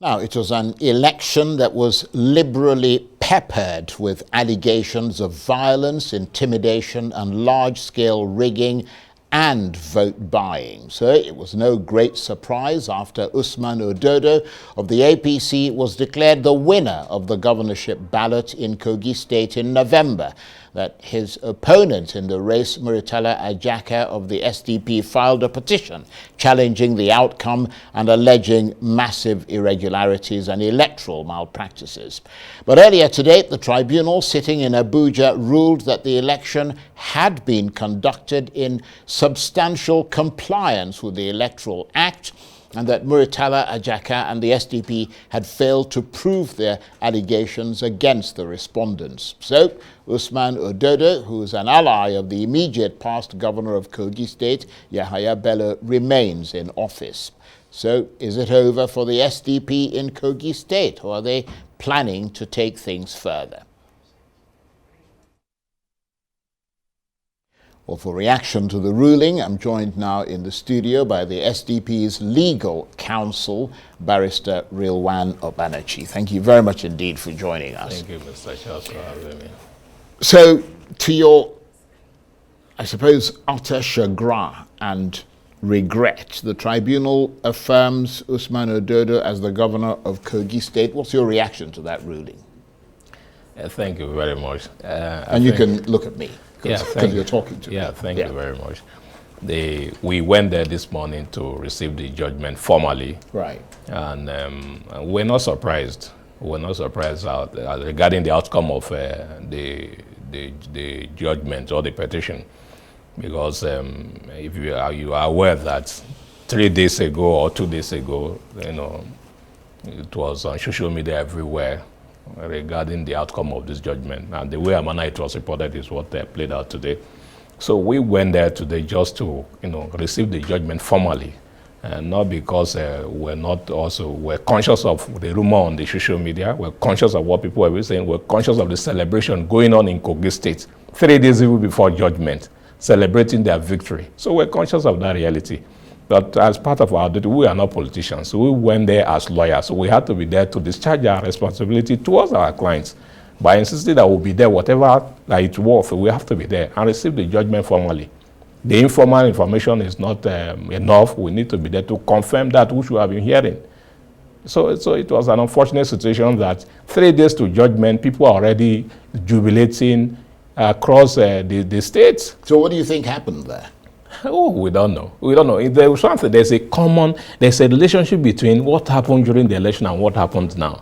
Now, it was an election that was liberally peppered with allegations of violence, intimidation, and large-scale rigging and vote buying. So it was no great surprise after Usman Ododo of the APC was declared the winner of the governorship ballot in Kogi State in November, that his opponent in the race, Muritala Ajaka of the SDP, filed a petition challenging the outcome and alleging massive irregularities and electoral malpractices. But earlier today, the tribunal sitting in Abuja ruled that the election had been conducted in substantial compliance with the Electoral Act, and that Muritala Ajaka and the SDP had failed to prove their allegations against the respondents. So, Usman Ododo, who is an ally of the immediate past governor of Kogi State, Yahaya Bello, remains in office. So, is it over for the SDP in Kogi State, or are they planning to take things further? Well, for reaction to the ruling, I'm joined now in the studio by the SDP's legal counsel, Barrister Realwan Okpanachi. Thank you very much indeed for joining us. Thank you, Mr. Charles, for having me. So, to your, I suppose, utter chagrin and regret, the tribunal affirms Usman Ododo as the governor of Kogi State. What's your reaction to that ruling? Thank you very much. And you can look at me. Because you're talking to me. Thank you very much. We went there this morning to receive the judgment formally. Right. And we're not surprised. We're not surprised regarding the outcome of the judgment or the petition. Because if you are aware that 3 days ago or 2 days ago, it was on social media everywhere regarding the outcome of this judgment. And the way and manner it was reported is what played out today. So we went there today just to, receive the judgment formally. And not because we're conscious of the rumor on the social media, we're conscious of what people are saying, we're conscious of the celebration going on in Kogi State, 3 days even before judgment, celebrating their victory. So we're conscious of that reality. But as part of our duty, we are not politicians. So we went there as lawyers. So we had to be there to discharge our responsibility towards our clients. By insisting that we'll be there, whatever that it's worth, we have to be there and receive the judgment formally. The informal information is not enough. We need to be there to confirm that which we have been hearing. So it was an unfortunate situation that 3 days to judgment, people are already jubilating across the states. So what do you think happened there? Oh, we don't know. We don't know. There's a relationship between what happened during the election and what happened now.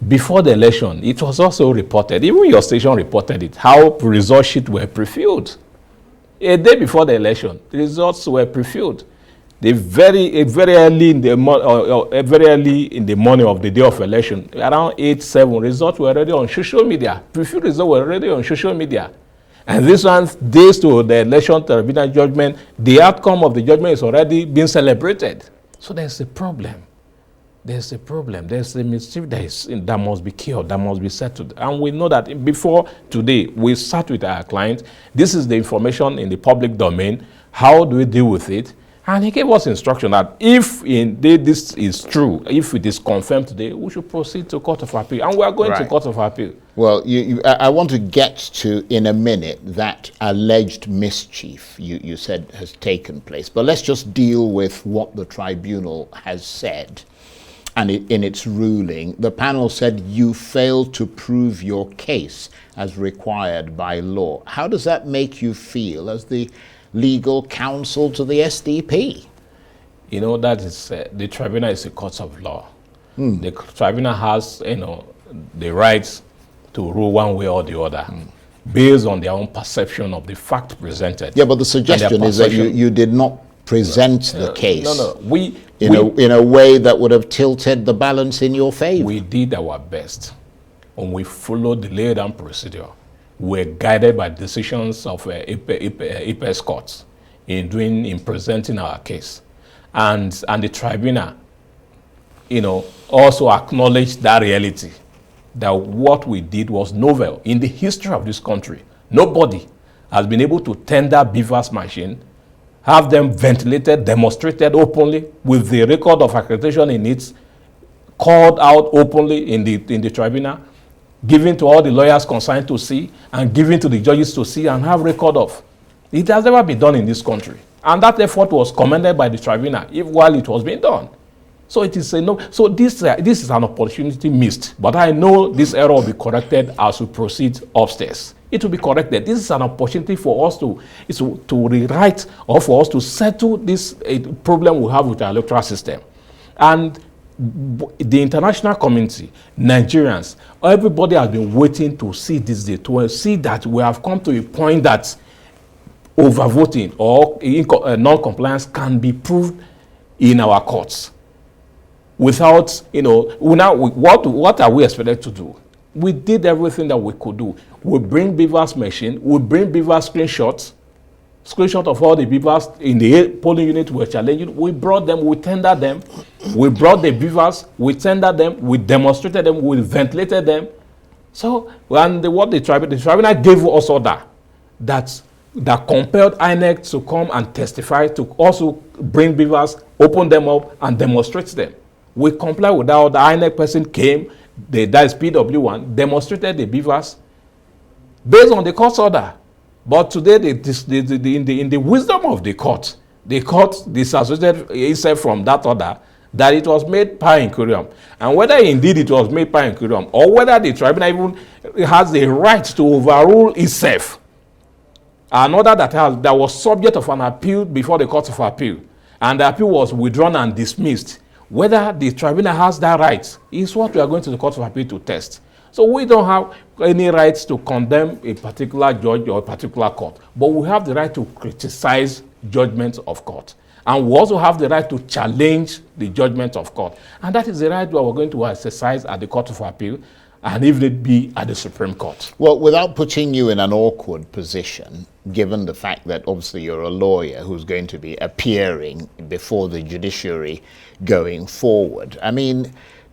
Before the election, it was also reported, even your station reported it, how result sheets were prefilled. A day before the election, the results were prefilled. Very early in the morning of the day of election, around 8-7, results were already on social media. Prefilled results were already on social media. And this one, days to the election tribunal judgment, the outcome of the judgment is already being celebrated. So there's a problem. There's a problem. There's a mischief that must be cured, that must be settled. And we know that before today, we sat with our client. This is the information in the public domain. How do we deal with it? And he gave us instruction that if this is true, if it is confirmed today, we should proceed to Court of Appeal. And we are going to Court of Appeal. Well, I want to get to, in a minute, that alleged mischief you said has taken place. But let's just deal with what the tribunal has said. And in its ruling, the panel said you failed to prove your case as required by law. How does that make you feel as the legal counsel to the SDP? That is, the tribunal is a court of law. The tribunal has, the rights to rule one way or the other, based on their own perception of the fact presented. Yeah, but the suggestion is that you did not present the case in a way that would have tilted the balance in your favor. We did our best, and we followed the laid down procedure. We're guided by decisions of Apex courts in presenting our case, and the tribunal, also acknowledged that reality, that what we did was novel in the history of this country. Nobody has been able to tender beavers machine, have them ventilated, demonstrated openly with the record of accreditation in it, called out openly in the tribunal, given to all the lawyers concerned to see, and given to the judges to see and have record of. It has never been done in this country. And that effort was commended by the tribunal while it was being done. So it is a no. So this is an opportunity missed. But I know this error will be corrected as we proceed upstairs. It will be corrected. This is an opportunity for us to rewrite or for us to settle this problem we have with our electoral system. And the international community, Nigerians, everybody has been waiting to see this day, to see that we have come to a point that overvoting or non-compliance can be proved in our courts. Without, what are we expected to do? We did everything that we could do. We bring Beaver's machine, we bring Beaver's screenshot of all the Beavers in the polling unit we were challenging. We brought them, we tendered them. We brought the Beavers, we tendered them, we demonstrated them, we ventilated them. So, and the tribunal gave us order that compelled INEC to come and testify, to also bring Beavers, open them up, and demonstrate them. We complied with that order. The INEC person came, that is PW1, demonstrated the Beavers based on the court's order. But today, in the wisdom of the court disassociated itself from that order, that it was made per incurium. And whether indeed it was made per incurium, or whether the tribunal even has the right to overrule itself, an order that was subject of an appeal before the Court of Appeal, and the appeal was withdrawn and dismissed, whether the tribunal has that right is what we are going to the Court of Appeal to test. So we don't have any rights to condemn a particular judge or a particular court, but we have the right to criticize judgments of court. And we also have the right to challenge the judgment of court. And that is the right that we're going to exercise at the Court of Appeal, and even it be at the Supreme Court. Well, without putting you in an awkward position, given the fact that obviously you're a lawyer who's going to be appearing before the judiciary going forward, I mean,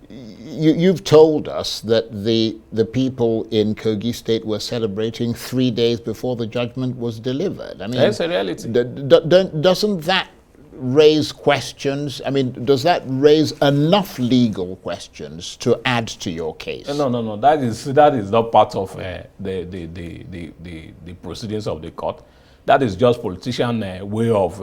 you've told us that the people in Kogi State were celebrating 3 days before the judgment was delivered. I mean, that's a reality. Doesn't that raise questions? I mean, does that raise enough legal questions to add to your case? No. That is not part of the proceedings of the court. That is just politician way of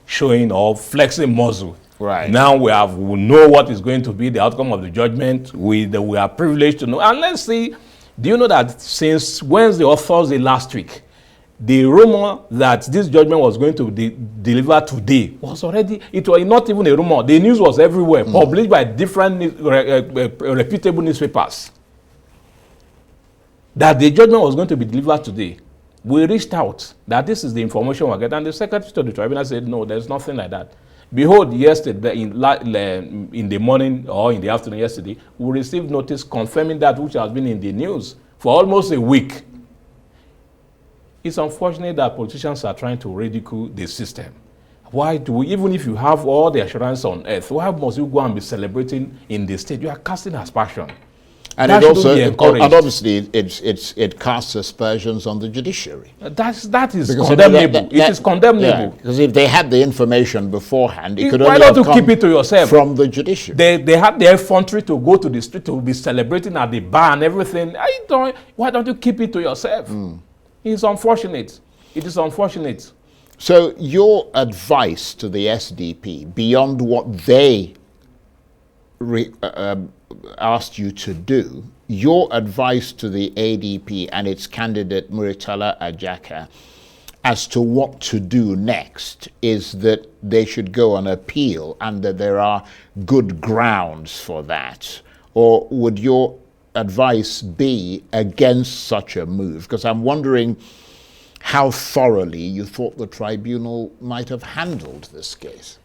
showing or flexing muscle. Right. Now we know what is going to be the outcome of the judgment. We are privileged to know. And let's see, do you know that since Wednesday or Thursday last week, the rumor that this judgment was going to be delivered today was already, it was not even a rumor. The news was everywhere, published by different reputable newspapers, that the judgment was going to be delivered today. We reached out that this is the information we're getting, and the secretary to the tribunal said, no, there's nothing like that. Behold, yesterday, in the morning or in the afternoon yesterday, we received notice confirming that which has been in the news for almost a week. It's unfortunate that politicians are trying to ridicule the system. Why do we, even if you have all the assurance on earth, why must you go and be celebrating in the state? You are casting aspersion. And it also, and obviously, it casts aspersions on the judiciary. That is condemnable. It is condemnable. Yeah, because if they had the information beforehand, it could why only don't have you come keep it to yourself? From the judiciary. They had their effrontery to go to the street to be celebrating at the bar and everything. Why don't you keep it to yourself? It's unfortunate. It is unfortunate. So your advice to the SDP, beyond what they asked you to do, your advice to the ADP and its candidate Muritala Ajaka as to what to do next is that they should go on appeal and that there are good grounds for that? Or would your advice be against such a move? Because I'm wondering how thoroughly you thought the tribunal might have handled this case.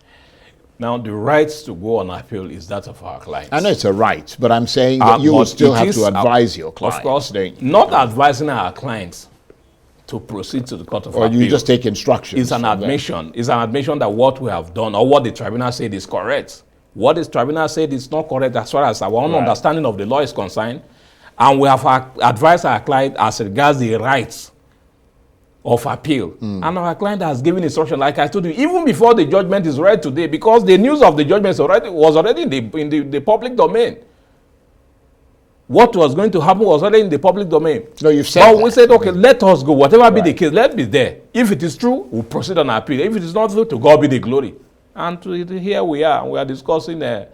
Now, the right to go on appeal is that of our clients. I know it's a right, but I'm saying that you would still have to advise your clients. Of course, not advising our clients to proceed to the Court of Appeal. Or you just take instructions. It's an admission. It's an admission that what we have done or what the tribunal said is correct. What the tribunal said is not correct as far as our own understanding of the law is concerned. And we have advised our client as regards the rights of appeal. And our client has given instruction, like I told you, even before the judgment is read today, because the news of the judgment was already in the public domain. What was going to happen was already in the public domain. No, you've said But that. we said, okay, let us go. Whatever be the case, let be there. If it is true, we'll proceed on appeal. If it is not true, to God be the glory. And here we are. We are discussing the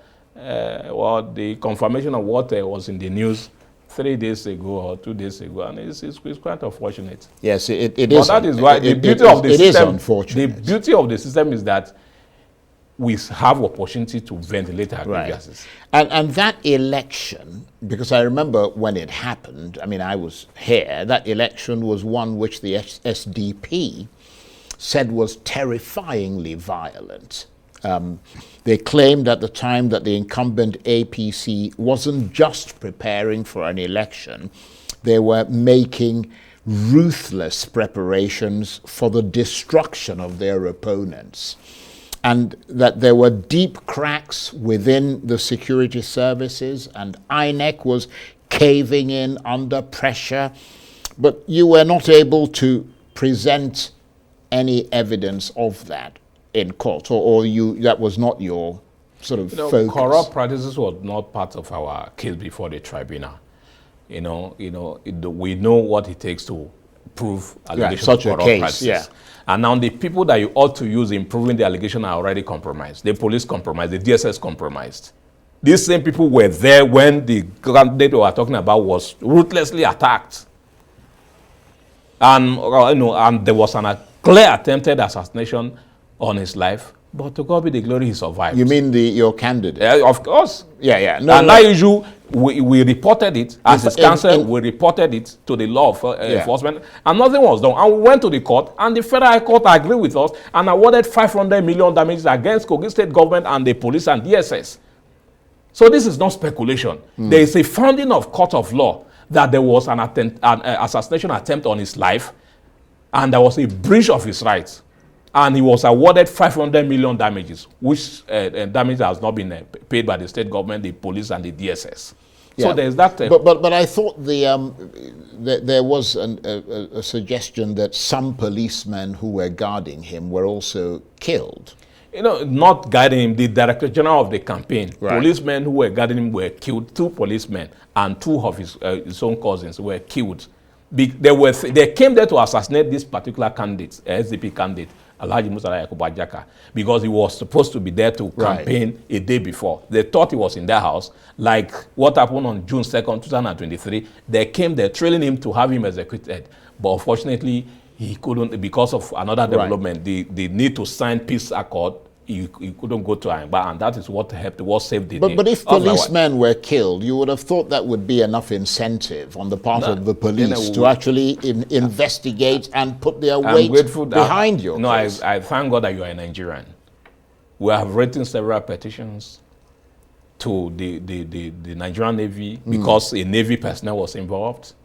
confirmation of what was in the news 3 days ago or 2 days ago, and it's quite unfortunate. Yes, it But is. that is why the beauty of the system. It is unfortunate. The beauty of the system is that we have opportunity to ventilate our grievances. And that election, because I remember when it happened, I mean, I was here, that election was one which the SDP said was terrifyingly violent. They claimed at the time that the incumbent APC wasn't just preparing for an election, they were making ruthless preparations for the destruction of their opponents. And that there were deep cracks within the security services, and INEC was caving in under pressure. But you were not able to present any evidence of that in court, or that was not your sort of focus. Corrupt practices was not part of our case before the tribunal. We know what it takes to prove allegations of corrupt practices. Yeah. And now the people that you ought to use in proving the allegation are already compromised. The police compromised, the DSS compromised. These same people were there when the candidate we were talking about was ruthlessly attacked. And there was a clear attempted assassination on his life, but to God be the glory, he survived. You mean your candidate? Of course. Yeah. That issue, we reported it as his counsel. We reported it to the law enforcement, and nothing was done. And we went to the court, and the Federal High Court agreed with us and awarded 500 million damages against Kogi State government and the police and DSS. So this is not speculation. There is a founding of court of law that there was an assassination attempt on his life, and there was a breach of his rights. And he was awarded 500 million damages, which damage has not been paid by the state government, the police, and the DSS. Yeah. So there's that. But I thought there was a suggestion that some policemen who were guarding him were also killed. Not guarding him. The Director General of the campaign, policemen who were guarding him were killed. 2 policemen and 2 of his own cousins were killed. They came there to assassinate this particular candidate, SDP candidate, Alhaji Musa Yakubu Ajaka, because he was supposed to be there to campaign a day before. They thought he was in their house, like what happened on June 2nd, 2023. They came there trailing him to have him executed. But unfortunately, he couldn't, because of another development, the need to sign peace accord. He couldn't go to Amba, and that is what helped, what saved the day. But if policemen were killed, you would have thought that would be enough incentive on the part of the police to actually investigate and put their weight behind your case. I thank God that you are a Nigerian. We have written several petitions to the Nigerian Navy because a Navy personnel was involved.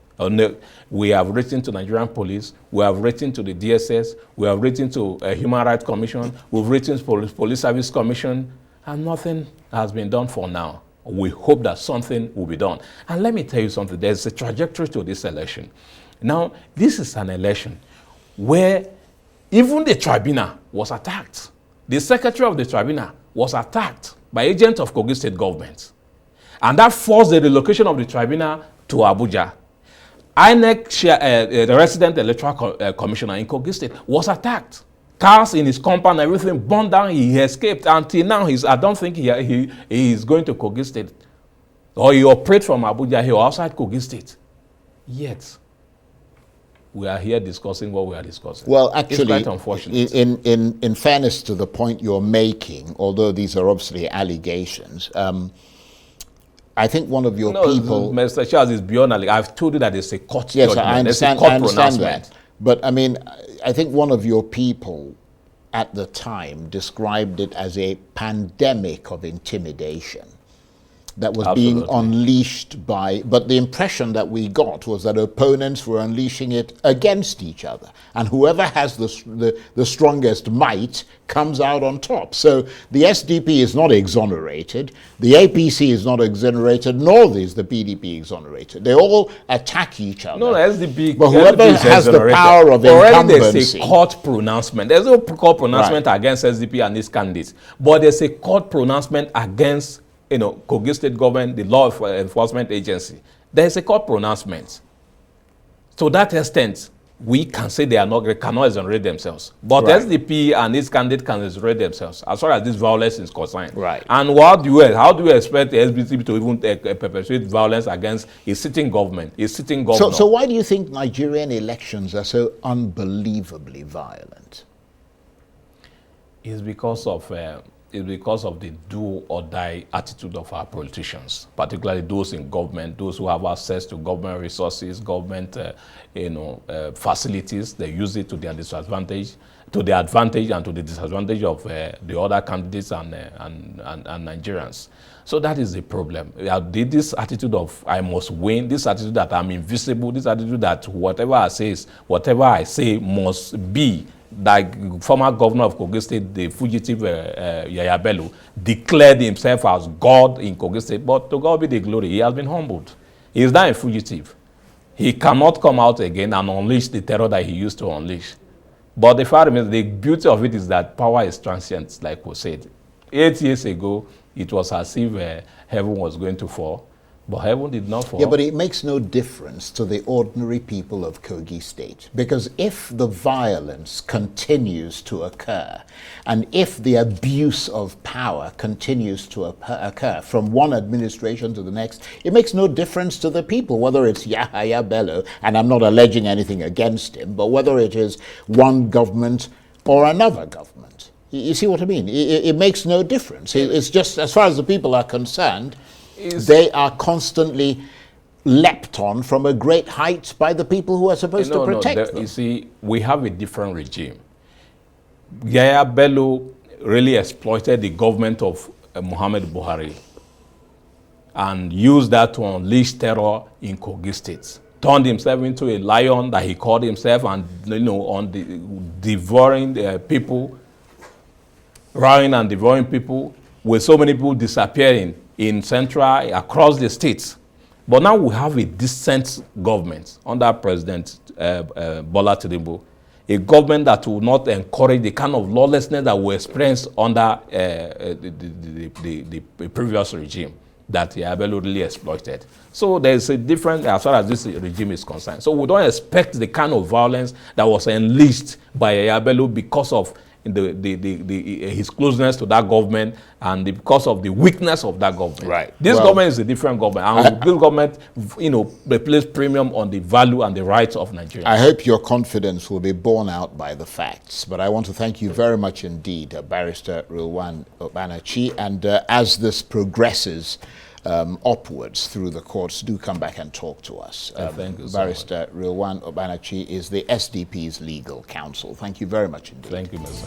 We have written to Nigerian police, we have written to the DSS, we have written to Human Rights Commission, we've written to Police Service Commission, and nothing has been done for now. We hope that something will be done. And let me tell you something, there's a trajectory to this election. Now, this is an election where even the tribunal was attacked. The secretary of the tribunal was attacked by agents of Kogi State government. And that forced the relocation of the tribunal to Abuja. INEC, the resident electoral commissioner in Kogi State, was attacked. Cars in his compound, everything burned down. He escaped. Until now, I don't think he is going to Kogi State. Or he operates from Abuja here or outside Kogi State. Yet, we are here discussing what we are discussing. Well, actually, it's quite unfortunate. In fairness to the point you're making, although these are obviously allegations, I think one of your people... Mr. Charles, is beyond... I've told you that it's a court judgment. Yes, I understand that. But, I mean, I think one of your people at the time described it as a pandemic of intimidation. that was being unleashed by, but the impression that we got was that opponents were unleashing it against each other, and whoever has the strongest might comes out on top. So the SDP is not exonerated, the APC is not exonerated, nor is the PDP exonerated. They all attack each other. No, the SDP, but whoever has the power of incumbency. Already there's a court pronouncement. There's no court pronouncement against SDP and its candidates, but there's a court pronouncement against Kogi State government, the law enforcement agency. There is a court pronouncement. To that extent, we can say they cannot exonerate themselves. But SDP and its candidate can exonerate themselves as far as this violence is concerned. Right. And how do you expect the SBC to even perpetrate violence against a sitting government, a sitting governor? So why do you think Nigerian elections are so unbelievably violent? It's because of the do or die attitude of our politicians, particularly those in government, those who have access to government resources, government facilities. They use it to their disadvantage, to the advantage and to the disadvantage of the other candidates and Nigerians. So that is the problem. This attitude of I must win, this attitude that I'm invisible, this attitude that whatever I say must be. Like former governor of Kogi State, the fugitive Yaya Bello, declared himself as God in Kogi State, but to God be the glory, he has been humbled. He is now a fugitive. He cannot come out again and unleash the terror that he used to unleash. But the fact remains, the beauty of it is that power is transient, like we said. 8 years ago, it was as if heaven was going to fall. But heaven did not fall. Yeah, but it makes no difference to the ordinary people of Kogi State. Because if the violence continues to occur, and if the abuse of power continues to occur from one administration to the next, it makes no difference to the people, whether it's Yahaya Bello, and I'm not alleging anything against him, but whether it is one government or another government. You see what I mean? It makes no difference. It's just, as far as the people are concerned, they are constantly leapt on from a great height by the people who are supposed to protect them. You see, we have a different regime. Yaya Bello really exploited the government of Muhammad Buhari and used that to unleash terror in Kogi State. Turned himself into a lion that he called himself, and devouring people, rioting and devouring people, with so many people disappearing in central, across the states. But now we have a decent government under President Bola Tinubu, a government that will not encourage the kind of lawlessness that we experienced under the previous regime that Yabelo really exploited. So there's a difference as far as this regime is concerned. So we don't expect the kind of violence that was unleashed by Yabelo because of his closeness to that government and because of the weakness of that government. Right. This government is a different government, and this government, they place premium on the value and the rights of Nigeria. I hope your confidence will be borne out by the facts. But I want to thank you very much indeed, Barrister Realwan Okpanachi. And as this progresses upwards through the courts, do come back and talk to us. Thank you so Barrister Realwan Okpanachi is the SDP's legal counsel. Thank you very much indeed. Thank you, Mr.